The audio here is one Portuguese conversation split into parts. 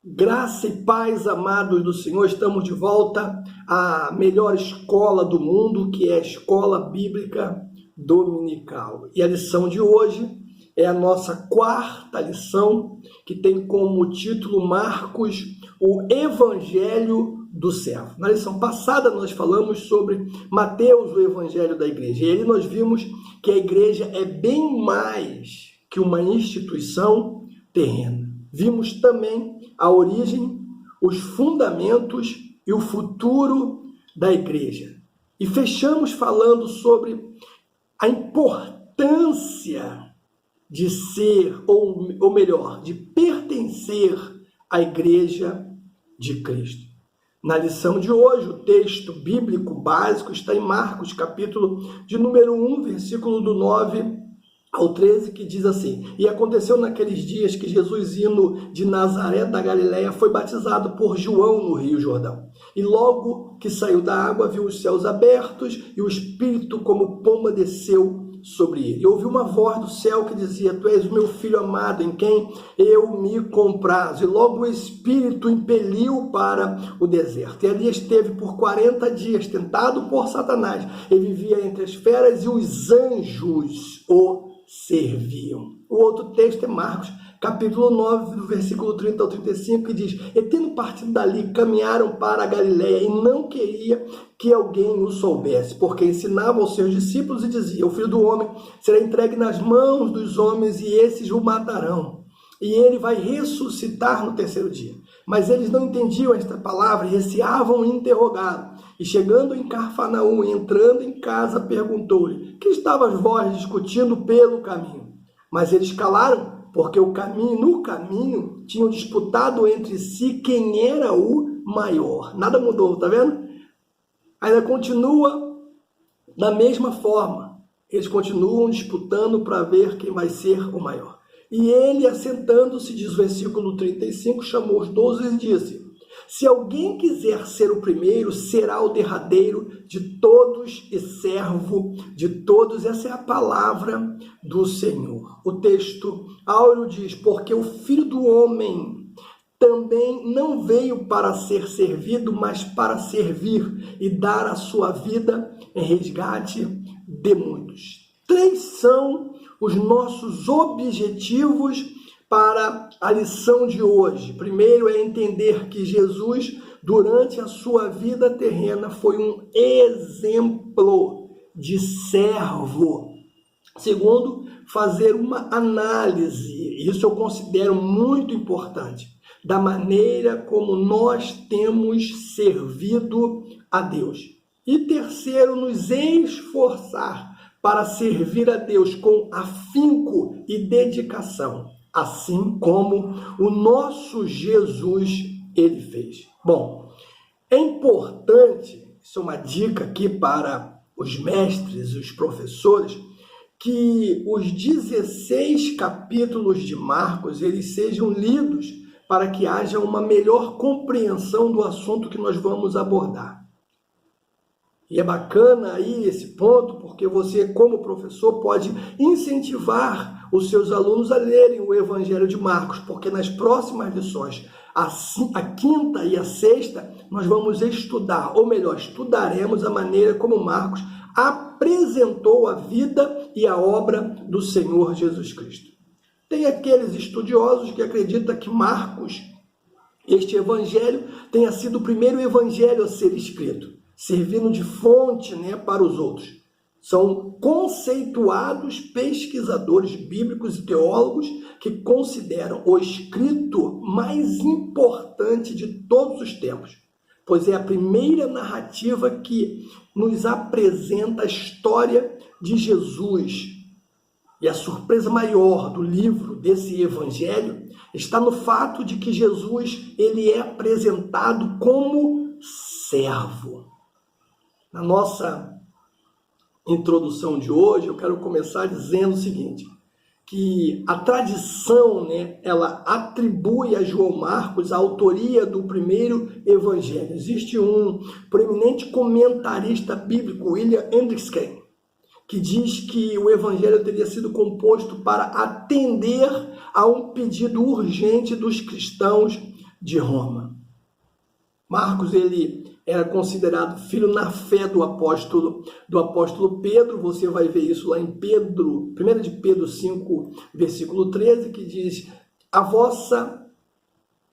Graça e paz, amados do Senhor, estamos de volta à melhor escola do mundo, que é a Escola Bíblica Dominical. E a lição de hoje é a nossa quarta lição, que tem como título Marcos, o Evangelho do Servo. Na lição passada nós falamos sobre Mateus, o Evangelho da Igreja. E aí nós vimos que a igreja é bem mais que uma instituição terrena. Vimos também a origem, os fundamentos e o futuro da igreja. E fechamos falando sobre a importância de ser, ou melhor, de pertencer à igreja de Cristo. Na lição de hoje, o texto bíblico básico está em Marcos, capítulo de número 1, versículo do 9 ao 13, que diz assim: E aconteceu naqueles dias que Jesus, indo de Nazaré da Galileia, foi batizado por João no Rio Jordão. E logo que saiu da água, viu os céus abertos e o Espírito como pomba desceu sobre ele. E ouviu uma voz do céu que dizia: Tu és o meu filho amado, em quem eu me comprazo. E logo o Espírito impeliu para o deserto. E ali esteve por 40 dias, tentado por Satanás. E vivia entre as feras, e os anjos o serviam. O outro texto é Marcos, capítulo 9, do versículo 30 ao 35, que diz: E tendo partido dali, caminharam para a Galileia, e não queria que alguém o soubesse, porque ensinava aos seus discípulos e dizia: O Filho do Homem será entregue nas mãos dos homens, e esses o matarão. E ele vai ressuscitar no terceiro dia. Mas eles não entendiam esta palavra e receavam interrogá-lo. E chegando em Cafarnaum, entrando em casa, perguntou-lhe: Que estavas vós discutindo pelo caminho? Mas eles calaram, porque no caminho tinham disputado entre si quem era o maior. Nada mudou, tá vendo? Ainda continua da mesma forma. Eles continuam disputando para ver quem vai ser o maior. E ele, assentando-se, diz o versículo 35, chamou os 12 e disse: Se alguém quiser ser o primeiro, será o derradeiro de todos e servo de todos. Essa é a palavra do Senhor. O texto áureo diz: Porque o Filho do Homem também não veio para ser servido, mas para servir e dar a sua vida em resgate de muitos. 3 são os nossos objetivos para a lição de hoje. Primeiro é entender que Jesus, durante a sua vida terrena, foi um exemplo de servo. Segundo, fazer uma análise, isso eu considero muito importante, da maneira como nós temos servido a Deus. E terceiro, nos esforçar para servir a Deus com afinco e dedicação, assim como o nosso Jesus ele fez. Bom, é importante, isso é uma dica aqui para os mestres e os professores, que os 16 capítulos de Marcos eles sejam lidos para que haja uma melhor compreensão do assunto que nós vamos abordar. E é bacana aí esse ponto, porque você, como professor, pode incentivar os seus alunos a lerem o Evangelho de Marcos, porque nas próximas lições, a quinta e a sexta, nós vamos estudar, ou melhor, estudaremos a maneira como Marcos apresentou a vida e a obra do Senhor Jesus Cristo. Tem aqueles estudiosos que acreditam que Marcos, este evangelho, tenha sido o primeiro evangelho a ser escrito, servindo de fonte, para os outros. São conceituados pesquisadores bíblicos e teólogos que consideram o escrito mais importante de todos os tempos, pois é a primeira narrativa que nos apresenta a história de Jesus. E a surpresa maior do livro, desse evangelho, está no fato de que Jesus ele é apresentado como servo. Na nossa introdução de hoje, eu quero começar dizendo o seguinte, que a tradição, ela atribui a João Marcos a autoria do primeiro evangelho. Existe um proeminente comentarista bíblico, William Hendrickson, que diz que o evangelho teria sido composto para atender a um pedido urgente dos cristãos de Roma. Marcos, ele era considerado filho na fé do apóstolo Pedro. Você vai ver isso lá em 1 de Pedro 5, versículo 13, que diz: a vossa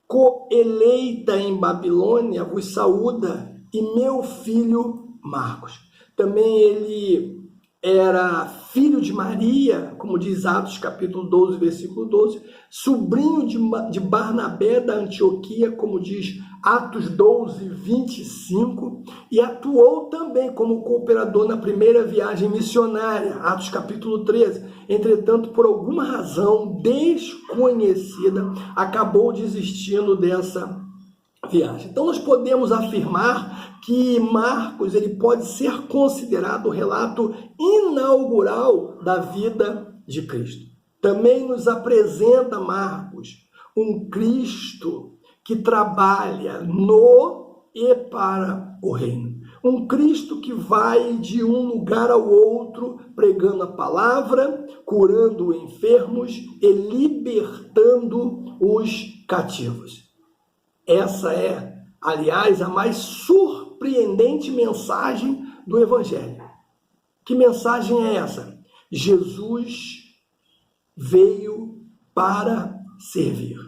coeleita em Babilônia vos saúda, e meu filho Marcos. Também ele era filho de Maria, como diz Atos capítulo 12, versículo 12, sobrinho de Barnabé da Antioquia, como diz Atos 12, 25, e atuou também como cooperador na primeira viagem missionária, Atos capítulo 13. Entretanto, por alguma razão desconhecida, acabou desistindo dessa viagem. Então, nós podemos afirmar que Marcos ele pode ser considerado o relato inaugural da vida de Cristo. Também nos apresenta Marcos um Cristo que trabalha no e para o reino. Um Cristo que vai de um lugar ao outro pregando a palavra, curando enfermos e libertando os cativos. Essa é, aliás, a mais surpreendente mensagem do Evangelho. Que mensagem é essa? Jesus veio para servir.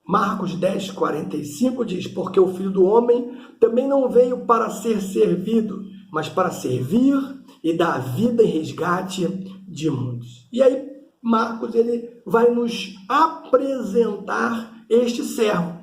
Marcos 10, 45 diz: porque o Filho do Homem também não veio para ser servido, mas para servir e dar vida em resgate de muitos. E aí Marcos ele vai nos apresentar este servo.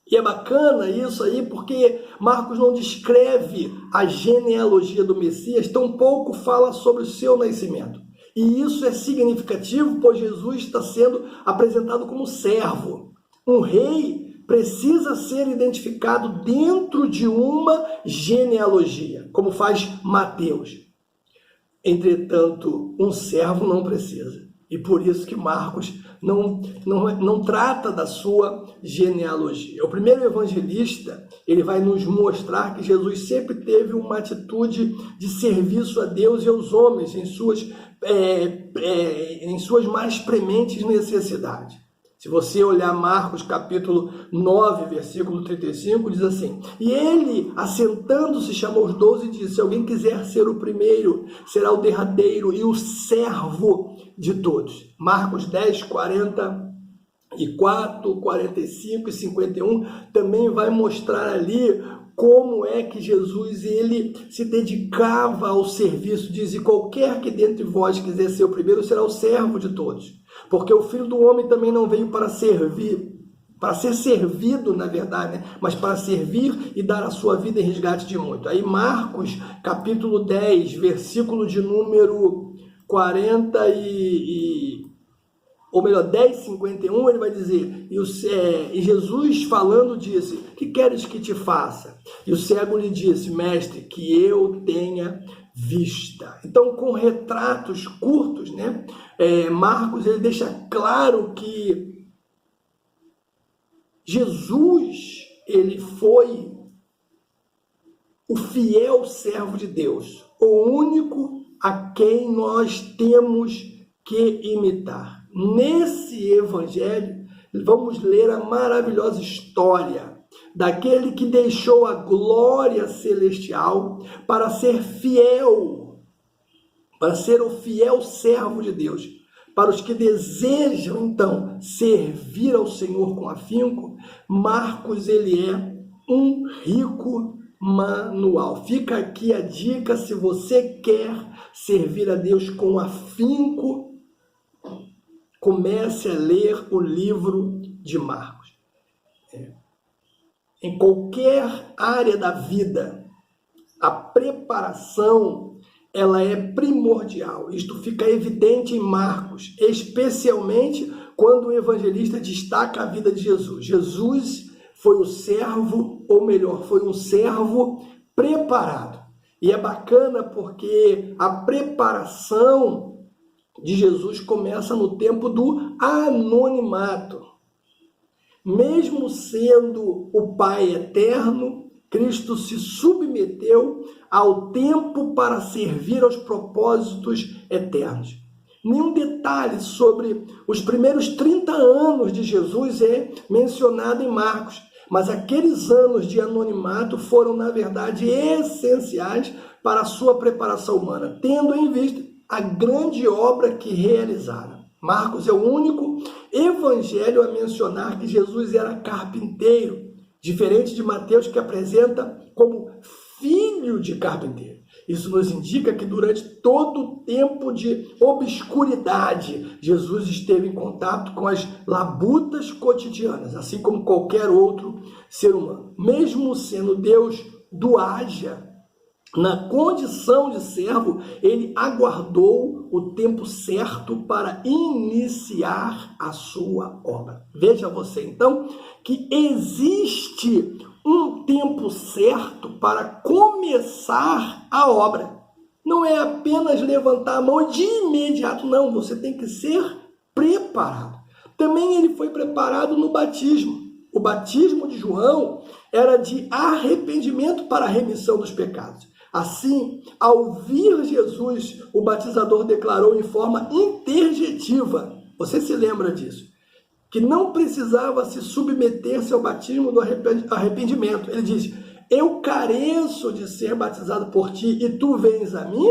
E é bacana isso aí, porque Marcos não descreve a genealogia do Messias, tampouco fala sobre o seu nascimento. E isso é significativo, pois Jesus está sendo apresentado como servo. Um rei precisa ser identificado dentro de uma genealogia, como faz Mateus. Entretanto, um servo não precisa. E por isso que Marcos não trata da sua genealogia. O primeiro evangelista, ele vai nos mostrar que Jesus sempre teve uma atitude de serviço a Deus e aos homens em suas mais prementes necessidades. Se você olhar Marcos capítulo 9, versículo 35, diz assim: e ele, assentando-se, chamou os 12 e disse: se alguém quiser ser o primeiro, será o derradeiro e o servo de todos. Marcos 10, 44, 45 e 51 também vai mostrar ali como é que Jesus ele se dedicava ao serviço. Diz: e qualquer que dentre vós quiser ser o primeiro, será o servo de todos. Porque o Filho do Homem também não veio para servir, para ser servido, na verdade, né? Mas para servir e dar a sua vida em resgate de muito. Aí Marcos, capítulo 10, versículo de número 10:51, ele vai dizer: e Jesus falando disse: que queres que te faça? E o cego lhe disse: mestre, que eu tenha vista. Então, com retratos curtos, né, Marcos ele deixa claro que Jesus ele foi o fiel servo de Deus, o único a quem nós temos que imitar. Nesse evangelho, vamos ler a maravilhosa história daquele que deixou a glória celestial para ser fiel, para ser o fiel servo de Deus. Para os que desejam, então, servir ao Senhor com afinco, Marcos, ele é um rico manual. Fica aqui a dica: se você quer servir a Deus com afinco, comece a ler o livro de Marcos. Em qualquer área da vida, a preparação ela é primordial. Isto fica evidente em Marcos, especialmente quando o evangelista destaca a vida de Jesus. Jesus foi o servo, ou melhor, foi um servo preparado. E é bacana porque a preparação de Jesus começa no tempo do anonimato. Mesmo sendo o Pai eterno, Cristo se submeteu ao tempo para servir aos propósitos eternos. Nenhum detalhe sobre os primeiros 30 anos de Jesus é mencionado em Marcos, mas aqueles anos de anonimato foram, na verdade, essenciais para a sua preparação humana, tendo em vista a grande obra que realizara. Marcos é o único evangelho a mencionar que Jesus era carpinteiro, diferente de Mateus, que apresenta como filho de carpinteiro. Isso nos indica que durante todo o tempo de obscuridade, Jesus esteve em contato com as labutas cotidianas, assim como qualquer outro ser humano. Mesmo sendo Deus do haja, na condição de servo, ele aguardou o tempo certo para iniciar a sua obra. Veja você, então, que existe um tempo certo para começar a obra. Não é apenas levantar a mão de imediato, não. Você tem que ser preparado. Também ele foi preparado no batismo. O batismo de João era de arrependimento para a remissão dos pecados. Assim, ao vir Jesus, o batizador declarou em forma interjetiva, você se lembra disso, que não precisava se submeter-se ao batismo do arrependimento. Ele diz: eu careço de ser batizado por ti e tu vens a mim?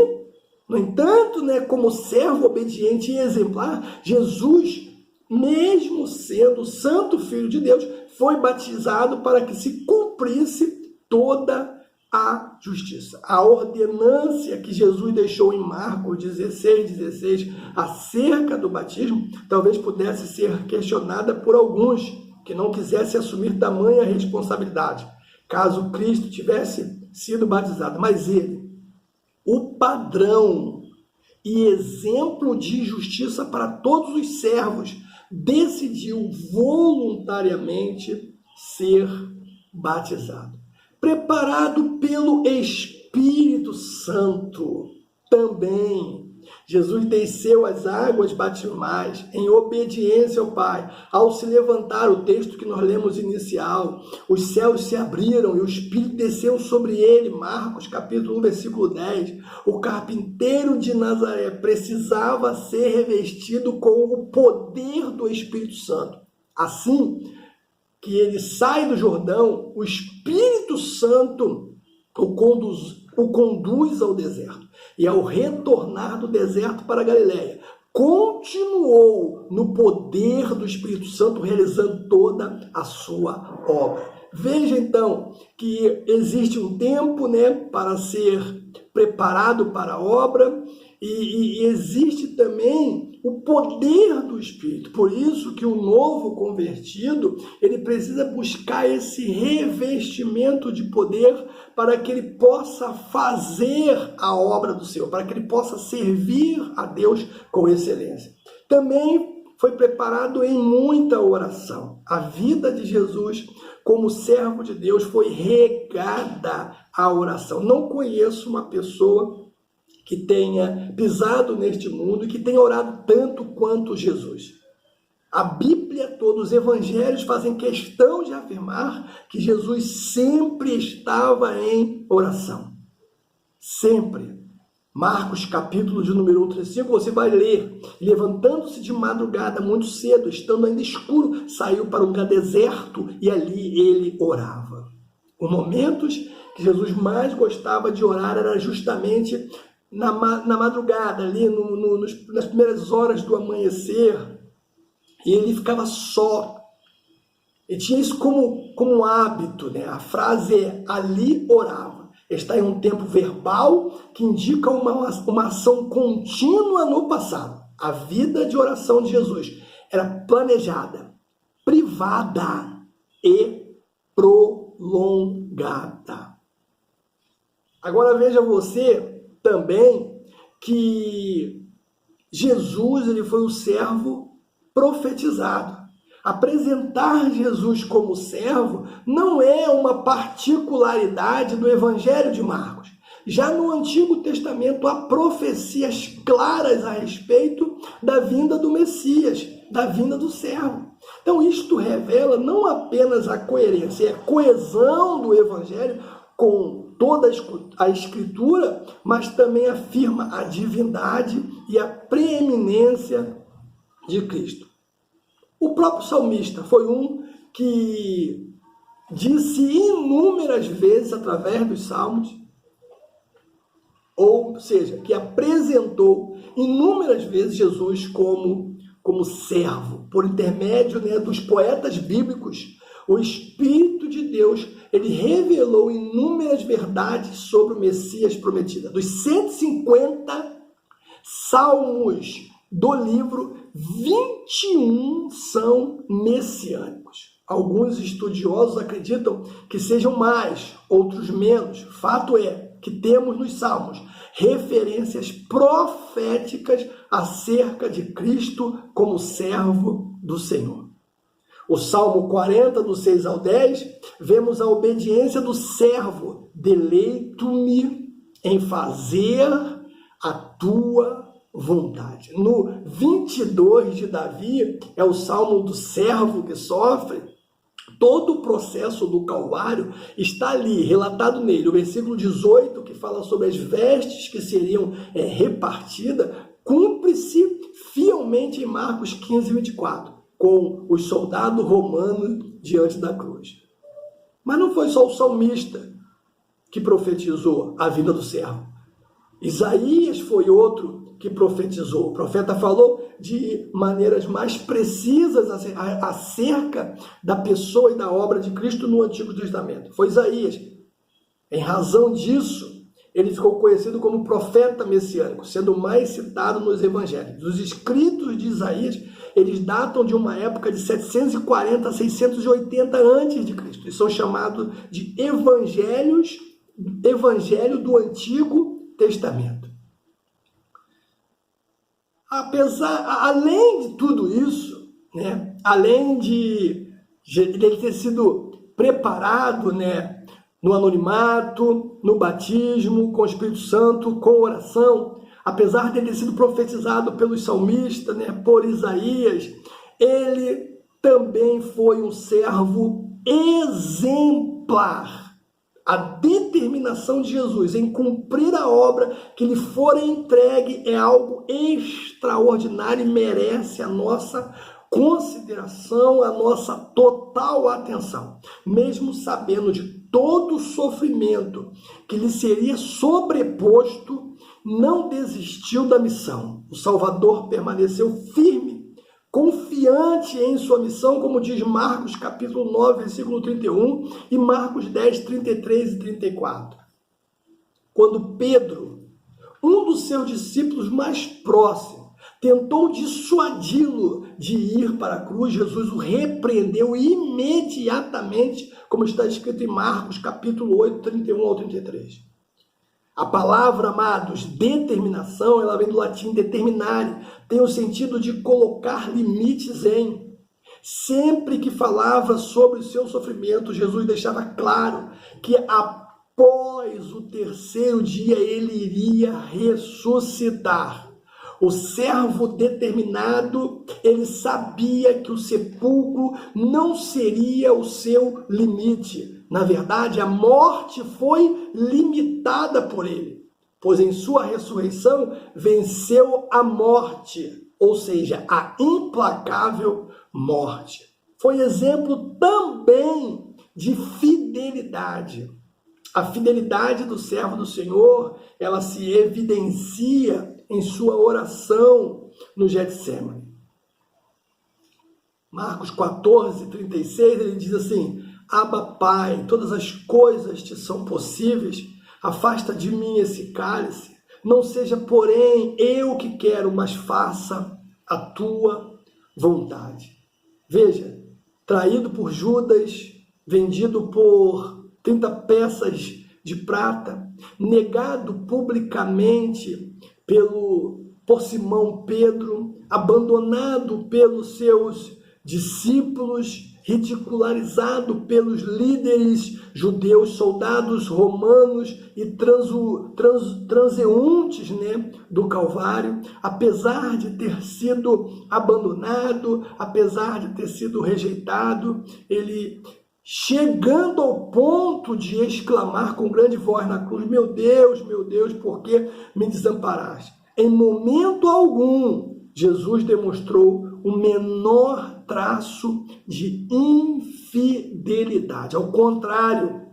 No entanto, como servo obediente e exemplar, Jesus, mesmo sendo o Santo Filho de Deus, foi batizado para que se cumprisse toda a justiça. A ordenância que Jesus deixou em Marcos 16 acerca do batismo talvez pudesse ser questionada por alguns que não quisessem assumir tamanha responsabilidade, caso Cristo tivesse sido batizado. Mas ele, o padrão e exemplo de justiça para todos os servos, decidiu voluntariamente ser batizado. Preparado pelo Espírito Santo também. Jesus desceu as águas batismais em obediência ao Pai. Ao se levantar, o texto que nós lemos inicial, os céus se abriram e o Espírito desceu sobre ele. Marcos capítulo 1, versículo 10. O carpinteiro de Nazaré precisava ser revestido com o poder do Espírito Santo. Assim que ele sai do Jordão, o Espírito Santo o conduz ao deserto. E ao retornar do deserto para a Galileia, continuou no poder do Espírito Santo, realizando toda a sua obra. Veja então que existe um tempo para ser preparado para a obra e existe também o poder do Espírito. Por isso que o novo convertido, ele precisa buscar esse revestimento de poder para que ele possa fazer a obra do Senhor, para que ele possa servir a Deus com excelência. Também foi preparado em muita oração. A vida de Jesus como servo de Deus foi regada à oração. Não conheço uma pessoa que tenha pisado neste mundo e que tenha orado tanto quanto Jesus. A Bíblia toda, os evangelhos fazem questão de afirmar que Jesus sempre estava em oração. Sempre. Marcos capítulo de número 1, 35, você vai ler. Levantando-se de madrugada, muito cedo, estando ainda escuro, saiu para um lugar deserto e ali ele orava. Os momentos que Jesus mais gostava de orar era justamente na madrugada, ali nas primeiras horas do amanhecer, e ele ficava só. E tinha isso como hábito, A frase é: ali orava. Está em um tempo verbal que indica uma ação contínua no passado. A vida de oração de Jesus era planejada, privada e prolongada. Agora veja você também que Jesus ele foi um servo profetizado. Apresentar Jesus como servo não é uma particularidade do Evangelho de Marcos. Já no Antigo Testamento há profecias claras a respeito da vinda do Messias, da vinda do servo. Então isto revela não apenas a coerência e a coesão do Evangelho, com toda a Escritura, mas também afirma a divindade e a preeminência de Cristo. O próprio salmista foi um que disse inúmeras vezes através dos salmos, ou seja, que apresentou inúmeras vezes Jesus como servo. Por intermédio, dos poetas bíblicos, o Espírito de Deus, ele revelou inúmeras verdades sobre o Messias prometido. Dos 150 salmos do livro, 21 são messiânicos. Alguns estudiosos acreditam que sejam mais, outros menos. Fato é que temos nos salmos referências proféticas acerca de Cristo como servo do Senhor. O Salmo 40, do 6 ao 10, vemos a obediência do servo. Deleito-me em fazer a tua vontade. No 22 de Davi, é o Salmo do servo que sofre. Todo o processo do Calvário está ali, relatado nele. O versículo 18, que fala sobre as vestes que seriam repartidas, cumpre-se fielmente em Marcos 15, 24, com os soldados romanos diante da cruz. Mas não foi só o salmista que profetizou a vinda do servo. Isaías foi outro que profetizou. O profeta falou de maneiras mais precisas acerca da pessoa e da obra de Cristo no Antigo Testamento. Foi Isaías. Em razão disso, ele ficou conhecido como profeta messiânico, sendo mais citado nos evangelhos. Os escritos de Isaías, eles datam de uma época de 740 a 680 a.C. e são chamados de evangelho do Antigo Testamento. Além de tudo isso, além de ele ter sido preparado, no anonimato, no batismo, com o Espírito Santo, com oração, apesar de ele ter sido profetizado pelos salmistas, por Isaías, ele também foi um servo exemplar. A determinação de Jesus em cumprir a obra que lhe fora entregue é algo extraordinário e merece a nossa consideração, a nossa total atenção. Mesmo sabendo de todo o sofrimento que lhe seria sobreposto, não desistiu da missão. O Salvador permaneceu firme, confiante em sua missão, como diz Marcos capítulo 9, versículo 31 e Marcos 10, 33 e 34. Quando Pedro, um dos seus discípulos mais próximos, tentou dissuadi-lo de ir para a cruz, Jesus o repreendeu imediatamente, como está escrito em Marcos capítulo 8, 31 ao 33. A palavra, amados, determinação, ela vem do latim determinare, tem o sentido de colocar limites em. Sempre que falava sobre o seu sofrimento, Jesus deixava claro que após o terceiro dia ele iria ressuscitar. O servo determinado, ele sabia que o sepulcro não seria o seu limite. Na verdade, a morte foi limitada por ele, pois em sua ressurreição venceu a morte, ou seja, a implacável morte. Foi exemplo também de fidelidade. A fidelidade do servo do Senhor, ela se evidencia em sua oração no Getsemane. Marcos 14, 36, ele diz assim: Abba, Pai, todas as coisas te são possíveis, afasta de mim esse cálice, não seja, porém, eu que quero, mas faça a tua vontade. Veja, traído por Judas, vendido por 30 peças de prata, negado publicamente por Simão Pedro, abandonado pelos seus discípulos, ridicularizado pelos líderes judeus, soldados romanos e transeuntes do Calvário, apesar de ter sido abandonado, apesar de ter sido rejeitado, ele chegando ao ponto de exclamar com grande voz na cruz: meu Deus, por que me desamparaste? Em momento algum, Jesus demonstrou o menor traço de infidelidade. Ao contrário,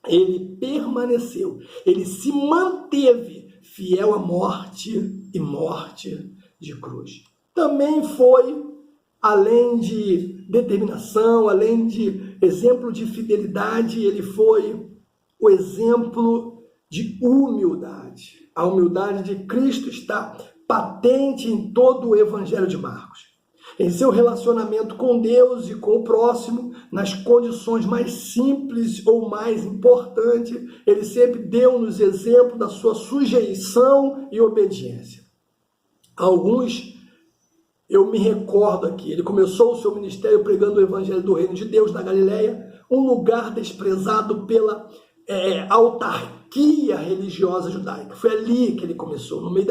ele permaneceu, ele se manteve fiel à morte e morte de cruz. Também foi, além de determinação, além de exemplo de fidelidade, ele foi o exemplo de humildade. A humildade de Cristo está patente em todo o Evangelho de Marcos. Em seu relacionamento com Deus e com o próximo, nas condições mais simples ou mais importantes, ele sempre deu-nos exemplo da sua sujeição e obediência. Alguns, eu me recordo aqui, ele começou o seu ministério pregando o Evangelho do Reino de Deus na Galileia, um lugar desprezado pela autarquia religiosa judaica. Foi ali que ele começou, no meio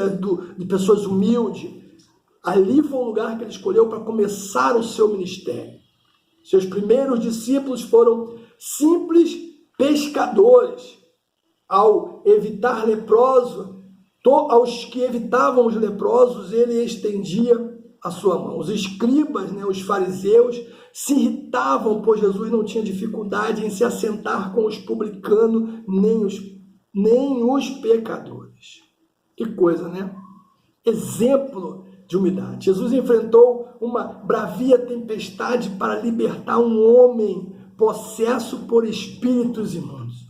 de pessoas humildes. Ali foi um lugar que ele escolheu para começar o seu ministério. Seus primeiros discípulos foram simples pescadores. Ao evitar leproso, aos que evitavam os leprosos, ele estendia a sua mão. Os escribas, os fariseus, se irritavam, pois Jesus não tinha dificuldade em se assentar com os publicanos, nem os pecadores. Que coisa, né? Exemplo de humildade. Jesus enfrentou uma bravia tempestade para libertar um homem possesso por espíritos imundos.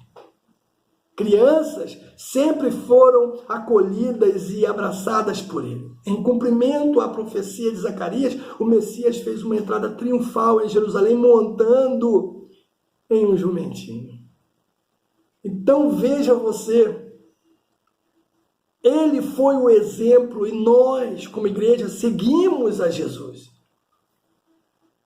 Crianças sempre foram acolhidas e abraçadas por ele. Em cumprimento à profecia de Zacarias, o Messias fez uma entrada triunfal em Jerusalém montando em um jumentinho. Então veja você, ele foi o exemplo e nós, como igreja, seguimos a Jesus.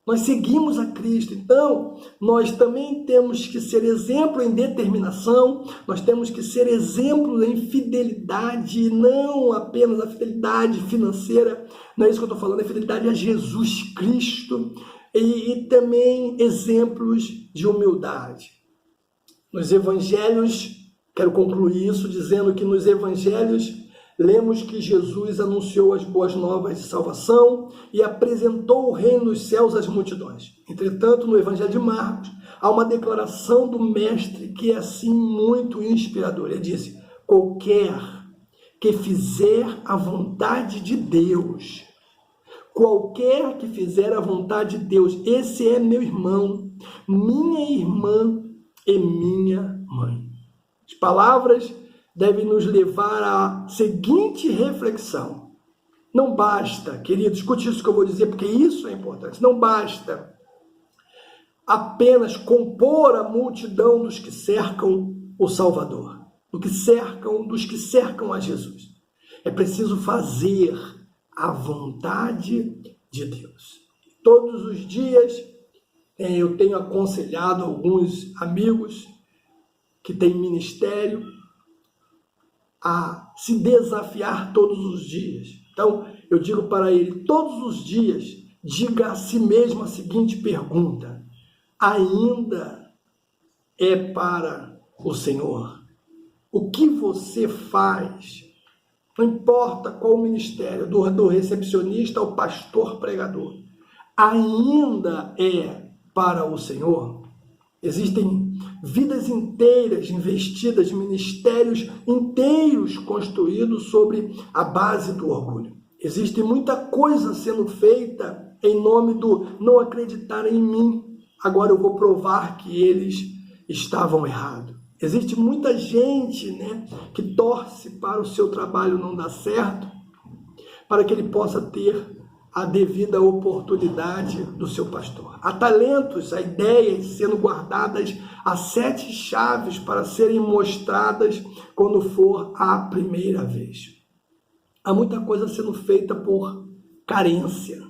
Nós seguimos a Cristo. Então, nós também temos que ser exemplo em determinação, nós temos que ser exemplo em fidelidade, não apenas a fidelidade financeira, não é isso que eu estou falando, é fidelidade a Jesus Cristo e também exemplos de humildade. Nos evangelhos, quero concluir isso dizendo que nos evangelhos lemos que Jesus anunciou as boas novas de salvação e apresentou o reino dos céus às multidões. Entretanto, no Evangelho de Marcos, há uma declaração do Mestre que é assim muito inspiradora. Ele disse: qualquer que fizer a vontade de Deus, qualquer que fizer a vontade de Deus, esse é meu irmão, minha irmã e minha mãe. As palavras devem nos levar à seguinte reflexão. Não basta, querido, escute isso que eu vou dizer, porque isso é importante. Não basta apenas compor a multidão dos que cercam o Salvador, dos que cercam a Jesus. É preciso fazer a vontade de Deus. Todos os dias eu tenho aconselhado alguns amigos que têm ministério a se desafiar todos os dias. Então, eu digo para ele, todos os dias, diga a si mesmo a seguinte pergunta: ainda é para o Senhor? O que você faz? Não importa qual o ministério, do recepcionista ao pastor pregador, ainda é para o Senhor? Existem vidas inteiras investidas, ministérios inteiros construídos sobre a base do orgulho. Existe muita coisa sendo feita em nome do não acreditar em mim. Agora eu vou provar que eles estavam errados. Existe muita gente, que torce para o seu trabalho não dar certo, para que ele possa ter a devida oportunidade do seu pastor. Há talentos, há ideias sendo guardadas, há 7 chaves para serem mostradas quando for a primeira vez. Há muita coisa sendo feita por carência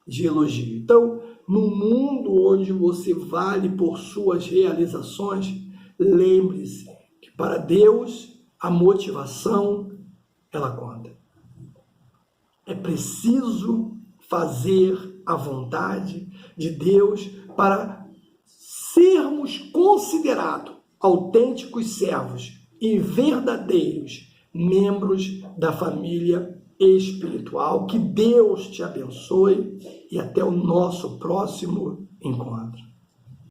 de elogio. Então, no mundo onde você vale por suas realizações, lembre-se que para Deus a motivação, ela conta. É preciso fazer a vontade de Deus para sermos considerados autênticos servos e verdadeiros membros da família espiritual. Que Deus te abençoe e até o nosso próximo encontro.